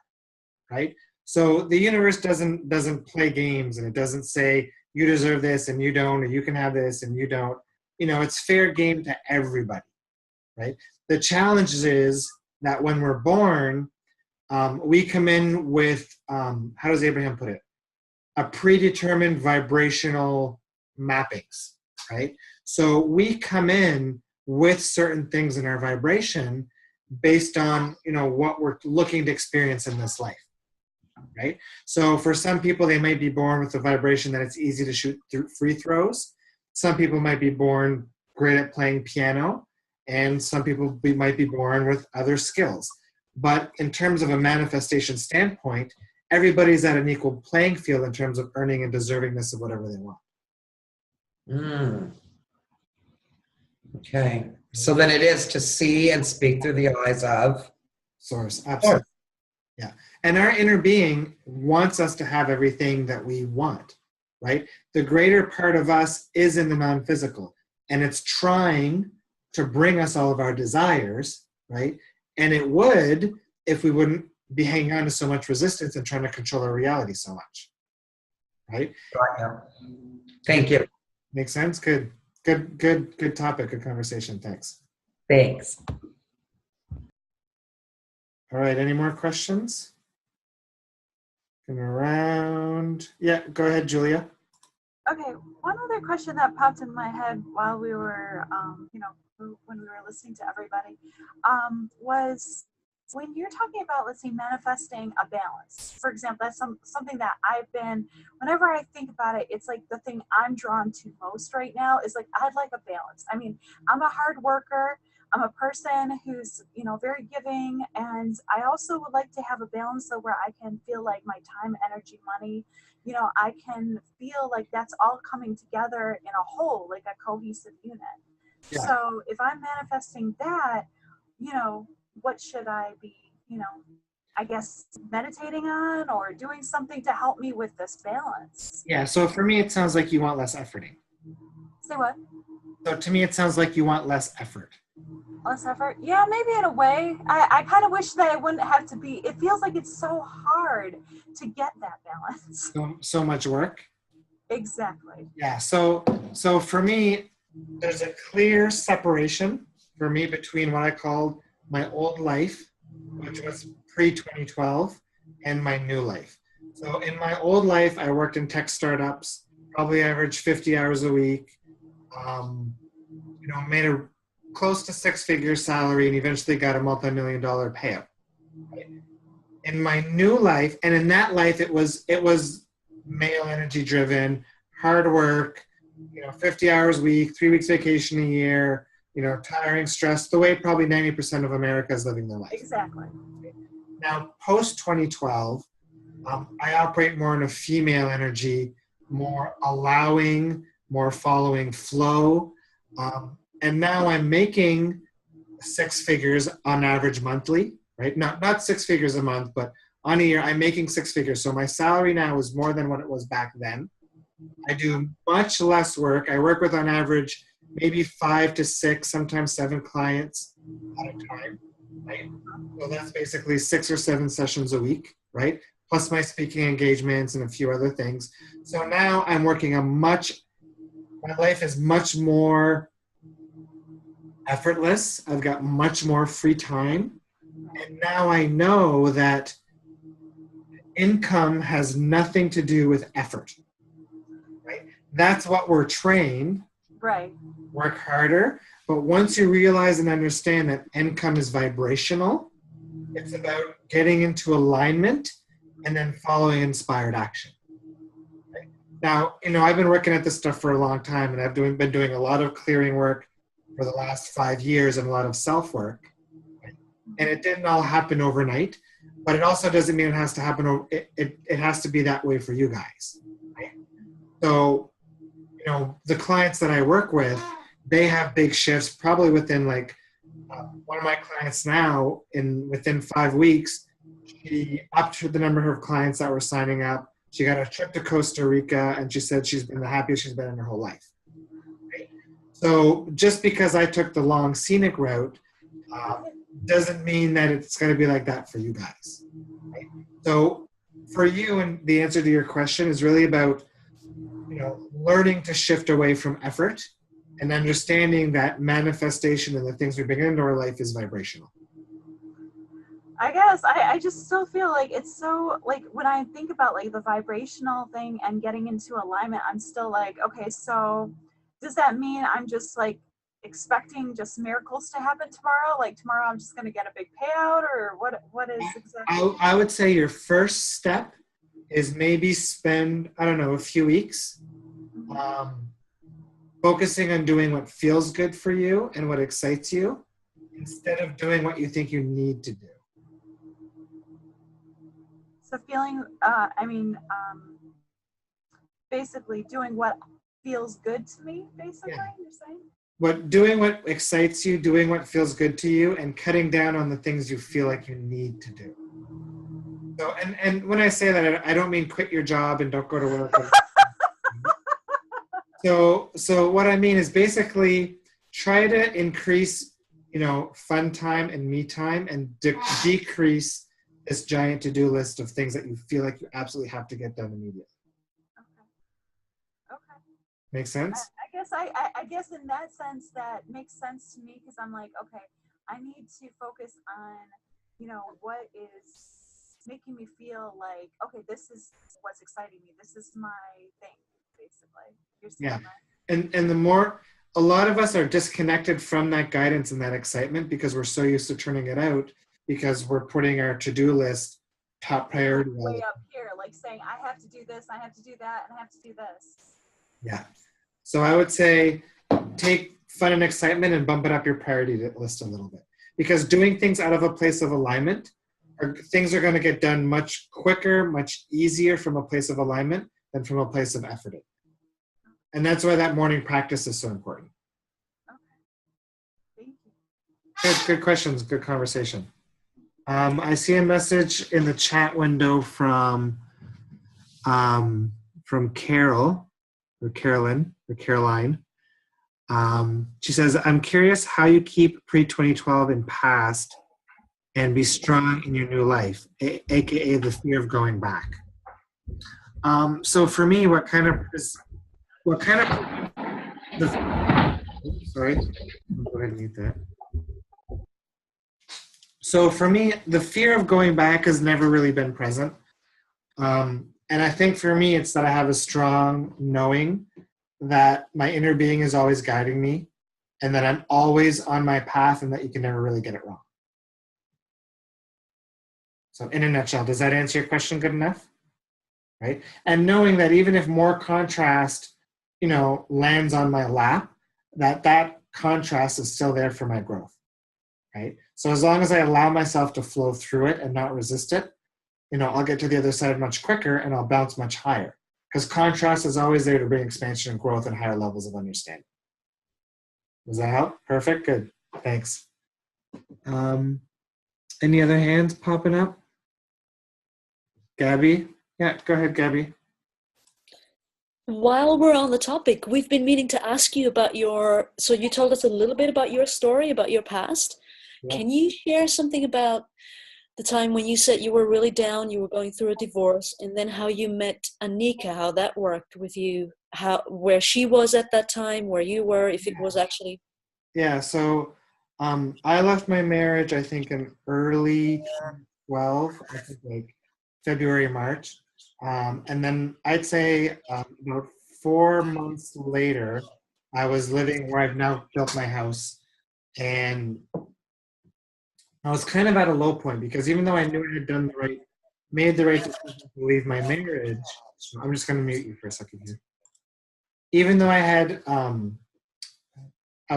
right? So the universe doesn't play games, and it doesn't say you deserve this and you don't, or you can have this and you don't. It's fair game to everybody, right? The challenge is that when we're born, we come in with, how does Abraham put it? A predetermined vibrational mappings, right? So we come in with certain things in our vibration based on, what we're looking to experience in this life, right? So for some people, they might be born with a vibration that it's easy to shoot free throws. Some people might be born great at playing piano, and some people might be born with other skills. But in terms of a manifestation standpoint, everybody's at an equal playing field in terms of earning and deservingness of whatever they want. Okay. So then it is to see and speak through the eyes of source. Absolutely. Yeah. And our inner being wants us to have everything that we want, right? The greater part of us is in the non-physical, and it's trying to bring us all of our desires, right? And it would if we wouldn't be hanging on to so much resistance and trying to control our reality so much, right? Thank you. Makes sense? Good topic, good conversation. Thanks. Thanks. All right, any more questions? Going around. Yeah, go ahead, Julia. Okay, one other question that popped in my head while we were, when we were listening to everybody, was when you're talking about, let's say, manifesting a balance. For example, that's something that I've been, whenever I think about it, it's like the thing I'm drawn to most right now is like, I'd like a balance. I mean, I'm a hard worker. I'm a person who's, very giving. And I also would like to have a balance so where I can feel like my time, energy, money, I can feel like that's all coming together in a whole, like a cohesive unit. Yeah. So if I'm manifesting that, what should I be, I guess meditating on or doing something to help me with this balance? Yeah. So for me, it sounds like you want less efforting. Say what? So to me, it sounds like you want less effort. Less effort? Yeah, maybe in a way. I kind of wish that it wouldn't have to be. It feels like it's so hard to get that balance. So much work. Exactly. Yeah. So for me, there's a clear separation for me between what I called my old life, which was pre-2012, and my new life. So in my old life, I worked in tech startups, probably averaged 50 hours a week, made a close to six-figure salary, and eventually got a multi-million-dollar payout. In my new life, and in that life, it was male energy driven, hard work, 50 hours a week, 3 weeks vacation a year, tiring, stress, the way probably 90% of America is living their life. Exactly. Now, post 2012, I operate more in a female energy, more allowing, more following flow. And now I'm making six figures on average monthly, right? Not six figures a month, but on a year, I'm making six figures. So my salary now is more than what it was back then. I do much less work. I work with on average maybe 5 to 6, sometimes 7 clients at a time, right? So that's basically 6 or 7 sessions a week, right? Plus my speaking engagements and a few other things. So now I'm working my life is much more effortless. I've got much more free time. And now I know that income has nothing to do with effort. Right? That's what we're trained. Right. Work harder. But once you realize and understand that income is vibrational, it's about getting into alignment and then following inspired action. Right? Now, I've been working at this stuff for a long time, and I've been doing a lot of clearing work for the last 5 years and a lot of self-work. Right? And it didn't all happen overnight, but it also doesn't mean it has to happen. It has to be that way for you guys. Right? So, the clients that I work with, they have big shifts probably within one of my clients now within 5 weeks, she upped the number of clients that were signing up. She got a trip to Costa Rica, and she said she's been the happiest she's been in her whole life. Right? So just because I took the long scenic route doesn't mean that it's going to be like that for you guys. Right? So for you, and the answer to your question is really about learning to shift away from effort and understanding that manifestation and the things we bring into our life is vibrational. I guess I just still feel like it's so, like, when I think about like the vibrational thing and getting into alignment, I'm still like, okay, so does that mean I'm just like expecting just miracles to happen tomorrow? Like tomorrow I'm just going to get a big payout, or what is exactly? I would say your first step is maybe spend, I don't know, a few weeks focusing on doing what feels good for you and what excites you instead of doing what you think you need to do. So feeling, basically doing what feels good to me, basically, Yeah. you're saying? Doing what excites you, doing what feels good to you, and cutting down on the things you feel like you need to do. So, and when I say that, I don't mean quit your job and don't go to work. So what I mean is basically try to increase, fun time and me time, and decrease this giant to-do list of things that you feel like you absolutely have to get done immediately. Okay. Make sense? I guess in that sense that makes sense to me, because I'm like, okay, I need to focus on, what is making me feel like, okay, this is what's exciting me. This is my thing. basically. You're saying Yeah. that. And the more, a lot of us are disconnected from that guidance and that excitement because we're so used to turning it out because we're putting our to-do list top priority. Way up here, like saying, I have to do this, I have to do that, and I have to do this. Yeah. So I would say take fun and excitement and bump it up your priority list a little bit. Because doing things out of a place of alignment, things are going to get done much quicker, much easier from a place of alignment than from a place of effort. And that's why that morning practice is so important. Okay. Thank you. Good questions, good conversation. I see a message in the chat window from Carol, or Carolyn, or Caroline. She says, I'm curious how you keep pre-2012 in past and be strong in your new life, aka the fear of going back. So for me, sorry, I'll go ahead and mute that. So for me, the fear of going back has never really been present. And I think for me, it's that I have a strong knowing that my inner being is always guiding me and that I'm always on my path and that you can never really get it wrong. So in a nutshell, does that answer your question good enough? Right? And knowing that even if more contrast, lands on my lap, that contrast is still there for my growth. Right? So as long as I allow myself to flow through it and not resist it, I'll get to the other side much quicker and I'll bounce much higher. Because contrast is always there to bring expansion and growth and higher levels of understanding. Does that help? Perfect. Good. Thanks. Any other hands popping up? Gabby? Yeah, go ahead, Gabby. While we're on the topic, we've been meaning to ask you about so you told us a little bit about your story, about your past. Yeah. Can you share something about the time when you said you were really down, you were going through a divorce, and then how you met Anika, how that worked with you, where she was at that time, where you were, if it was actually... Yeah, so I left my marriage, I think, in early 12, I think like February, March. And then I'd say about 4 months later, I was living where I've now built my house. And I was kind of at a low point because even though I knew I had made the right decision to leave my marriage, so I'm just going to mute you for a second here. Even though I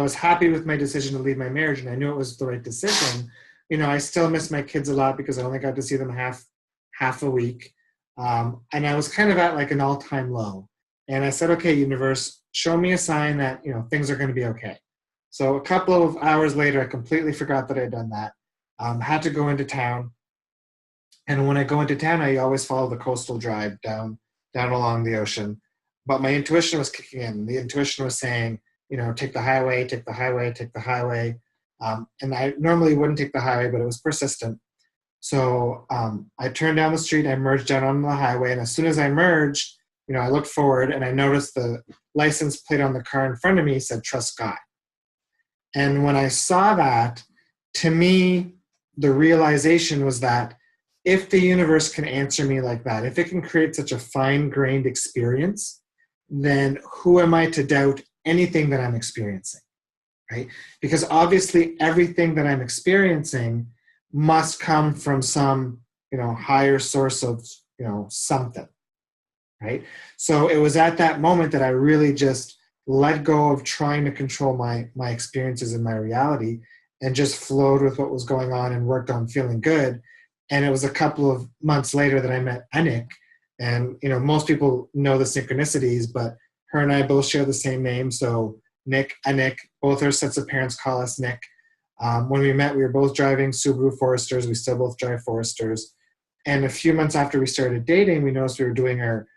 was happy with my decision to leave my marriage and I knew it was the right decision, I still miss my kids a lot because I only got to see them half a week. And I was kind of at like an all-time low. And I said, okay, universe, show me a sign that, things are going to be okay. So a couple of hours later, I completely forgot that I'd done that. Had to go into town. And when I go into town, I always follow the coastal drive down along the ocean. But my intuition was kicking in. The intuition was saying, take the highway, take the highway, take the highway. And I normally wouldn't take the highway, but it was persistent. So I turned down the street, I merged down on the highway, and as soon as I merged, I looked forward and I noticed the license plate on the car in front of me said, Trust God. And when I saw that, to me, the realization was that if the universe can answer me like that, if it can create such a fine-grained experience, then who am I to doubt anything that I'm experiencing, right? Because obviously everything that I'm experiencing must come from some, higher source of, something, right? So it was at that moment that I really just let go of trying to control my experiences and my reality and just flowed with what was going on and worked on feeling good. And it was a couple of months later that I met Anik. And, most people know the synchronicities, but her and I both share the same name. So Nick, Anik, both our sets of parents call us Nick. When we met, we were both driving Subaru Foresters. We still both drive Foresters. And a few months after we started dating, we noticed we were doing our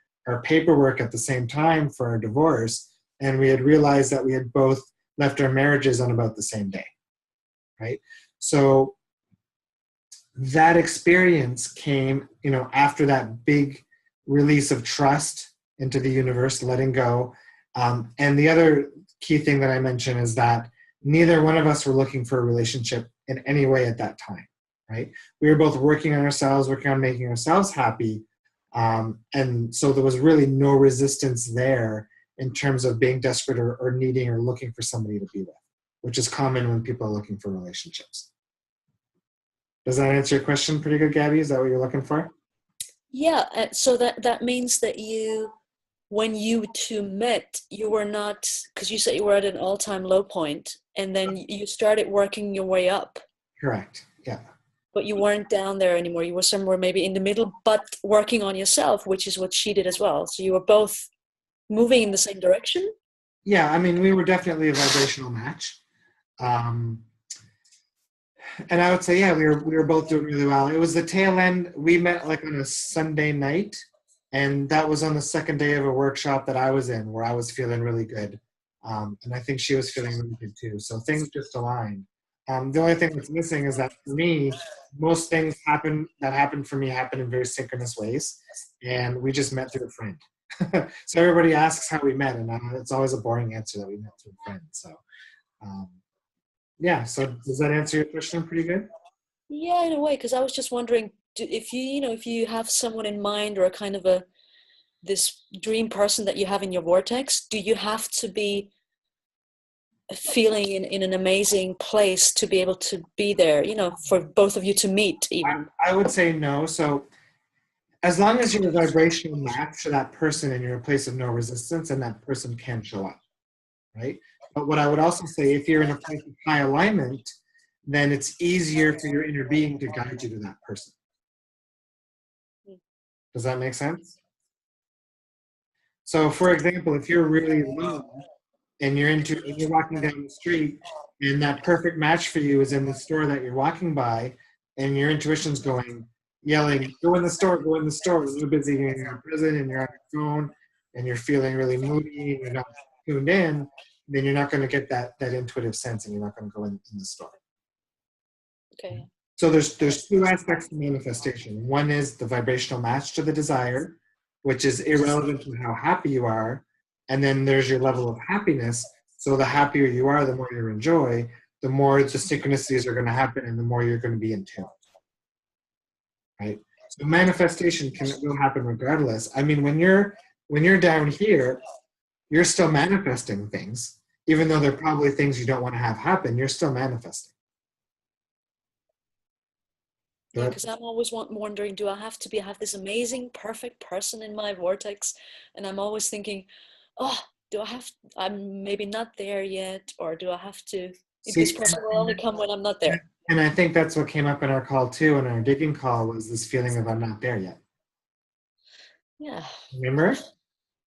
paperwork at the same time for our divorce. And we had realized that we had both left our marriages on about the same day, right? So that experience came, after that big release of trust into the universe, letting go. And the other key thing that I mentioned is that neither one of us were looking for a relationship in any way at that time, right? We were both working on ourselves, working on making ourselves happy. And so there was really no resistance there in terms of being desperate or needing or looking for somebody to be with, which is common when people are looking for relationships. Does that answer your question pretty good, Gabby? Is that what you're looking for? Yeah, so that means that when you two met, you were not, because you said you were at an all-time low point, and then you started working your way up. Correct. Yeah. But you weren't down there anymore. You were somewhere maybe in the middle, but working on yourself, which is what she did as well. So you were both moving in the same direction? Yeah, I mean, we were definitely a vibrational match. And I would say, yeah, we were both doing really well. It was the tail end. We met like on a Sunday night, and that was on the second day of a workshop that I was in, where I was feeling really good, and I think she was feeling really good too. So things just aligned. The only thing that's missing is that for me, most things that happened for me happen in very synchronous ways, and we just met through a friend. So everybody asks how we met, and it's always a boring answer that we met through a friend. So. Yeah, so does that answer your question pretty good? Yeah, in a way, because I was just wondering if if you have someone in mind, or a kind of this dream person that you have in your vortex, do you have to be feeling in an amazing place to be able to be there, for both of you to meet even? I would say no. So as long as you're a vibrational match to that person and you're a place of no resistance, and that person can show up, right? But what I would also say, if you're in a place of high alignment, then it's easier for your inner being to guide you to that person. Does that make sense? So for example, if you're really low and you're walking down the street, and that perfect match for you is in the store that you're walking by, and your intuition's yelling, go in the store, go in the store. You're busy and you're present and you're on your phone and you're feeling really moody and you're not tuned in, then you're not going to get that intuitive sense, and you're not going to go in the store. Okay. So there's two aspects to manifestation. One is the vibrational match to the desire, which is irrelevant to how happy you are. And then there's your level of happiness. So the happier you are, the more you enjoy, the more the synchronicities are going to happen, and the more you're going to be in tune. Right? So manifestation will happen regardless. I mean, when you're down here, you're still manifesting things. Even though they're probably things you don't want to have happen, you're still manifesting. Yeah, because I'm always wondering, do I have to have this amazing, perfect person in my vortex? And I'm always thinking, oh, I'm maybe not there yet, or do I have to, this person will only come when I'm not there. And I think that's what came up in our call too, in our digging call, was this feeling of I'm not there yet. Yeah. Remember?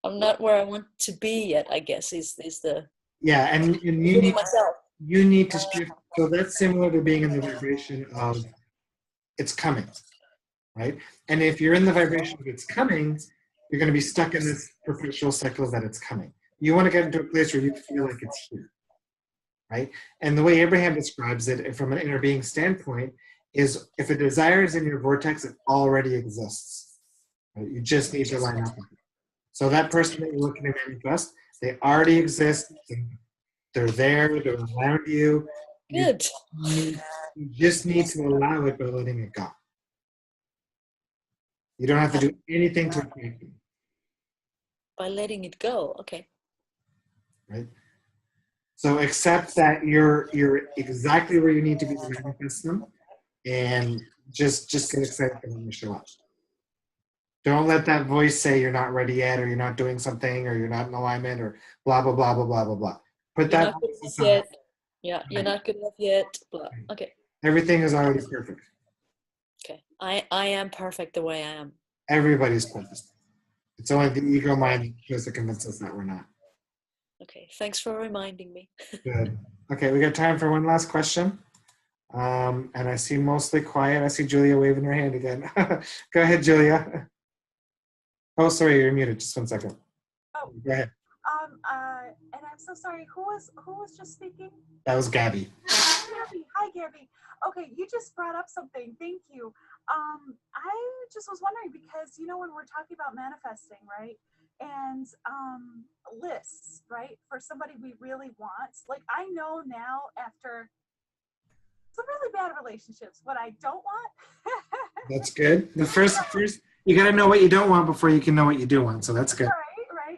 I'm not where I want to be yet, I guess, is the... Yeah, and you need to shift. So that's similar to being in the vibration of it's coming, right? And if you're in the vibration of it's coming, you're going to be stuck in this perpetual cycle that it's coming. You want to get into a place where you feel like it's here, right? And the way Abraham describes it from an inner being standpoint is, if a desire is in your vortex, it already exists. Right? You just need to line up with it. So that person that you're looking to manifest, they already exist. They're there. They're around you. Good. You just need to allow it by letting it go. You don't have to do anything to attract them. By letting it go, okay. Right? So accept that you're exactly where you need to be to manifest them, and just get excited for them to show up. Don't let that voice say you're not ready yet, or you're not doing something, or you're not in alignment, or blah blah blah blah blah blah blah. Put You're that not good enough yet. Yeah, you're not good enough yet. Blah. Okay. Everything is already perfect. Okay. I am perfect the way I am. Everybody's perfect. It's only the ego mind tries to convince us that we're not. Okay. Thanks for reminding me. Good. Okay, we got time for one last question. And I see mostly quiet. I see Julia waving her hand again. Go ahead, Julia. Oh, sorry, you're muted. Just 1 second. Oh. Go ahead. And I'm so sorry. Who was just speaking? That was Gabby. Gabby. Hi, Gabby. Okay, you just brought up something. Thank you. I just was wondering, because when we're talking about manifesting, right? And lists, right? For somebody we really want. Like, I know now, after some really bad relationships, what I don't want. That's good. The first You got to know what you don't want before you can know what you do want. So that's good. Right.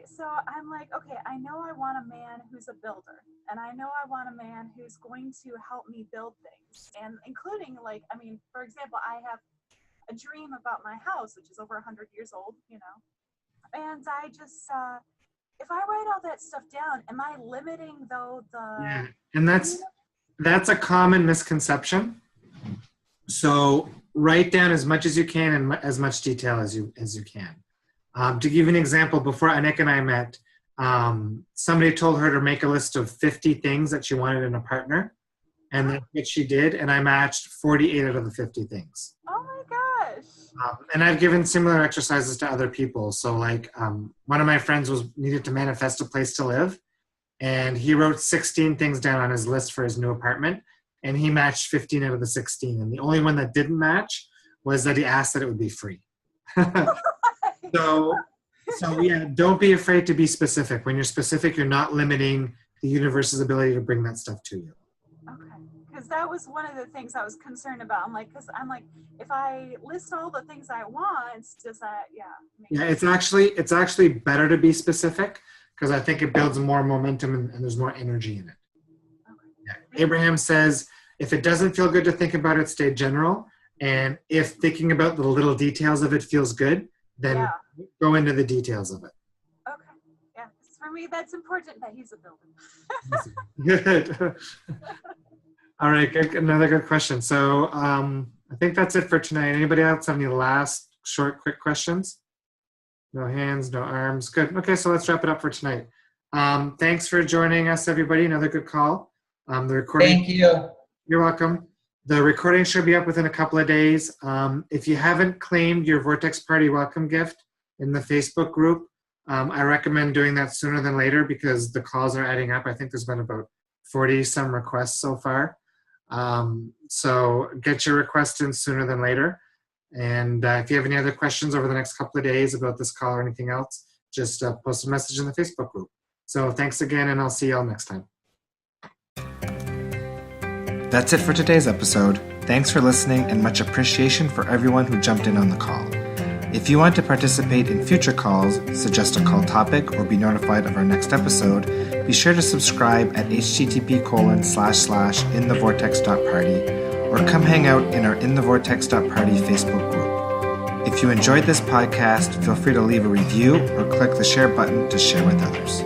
So I'm like, okay, I know I want a man who's a builder, and I know I want a man who's going to help me build things, and including like, I mean, for example, I have a dream about my house, which is over 100 years old, and I just, if I write all that stuff down, am I limiting though Yeah, and that's a common misconception. So write down as much as you can in as much detail as you can. To give you an example, before Anik and I met, somebody told her to make a list of 50 things that she wanted in a partner, and that's what she did, and I matched 48 out of the 50 things. Oh my gosh. And I've given similar exercises to other people. So like one of my friends needed to manifest a place to live, and he wrote 16 things down on his list for his new apartment, and he matched 15 out of the 16. And the only one that didn't match was that he asked that it would be free. So yeah, don't be afraid to be specific. When you're specific, you're not limiting the universe's ability to bring that stuff to you. Okay, because that was one of the things I was concerned about. I'm like, if I list all the things I want, does that, Yeah, it's actually better to be specific, because I think it builds more momentum and there's more energy in it. Okay. Yeah. Abraham says, if it doesn't feel good to think about it, stay general. And if thinking about the little details of it feels good, then go into the details of it. Okay. Yeah. For me, that's important that he's a builder. Good. All right. Another good question. So I think that's it for tonight. Anybody else have any last short, quick questions? No hands, no arms. Good. Okay. So let's wrap it up for tonight. Thanks for joining us, everybody. Another good call. The recording. Thank you. You're welcome. The recording should be up within a couple of days. If you haven't claimed your Vortex Party welcome gift in the Facebook group, I recommend doing that sooner than later, because the calls are adding up. I think there's been about 40 some requests so far. So get your request in sooner than later. And if you have any other questions over the next couple of days about this call or anything else, just post a message in the Facebook group. So thanks again, and I'll see you all next time. That's it for today's episode. Thanks for listening, and much appreciation for everyone who jumped in on the call. If you want to participate in future calls, suggest a call topic, or be notified of our next episode, be sure to subscribe at http://InTheVortex.Party, or come hang out in our InTheVortex.Party Facebook group. If you enjoyed this podcast, feel free to leave a review or click the share button to share with others.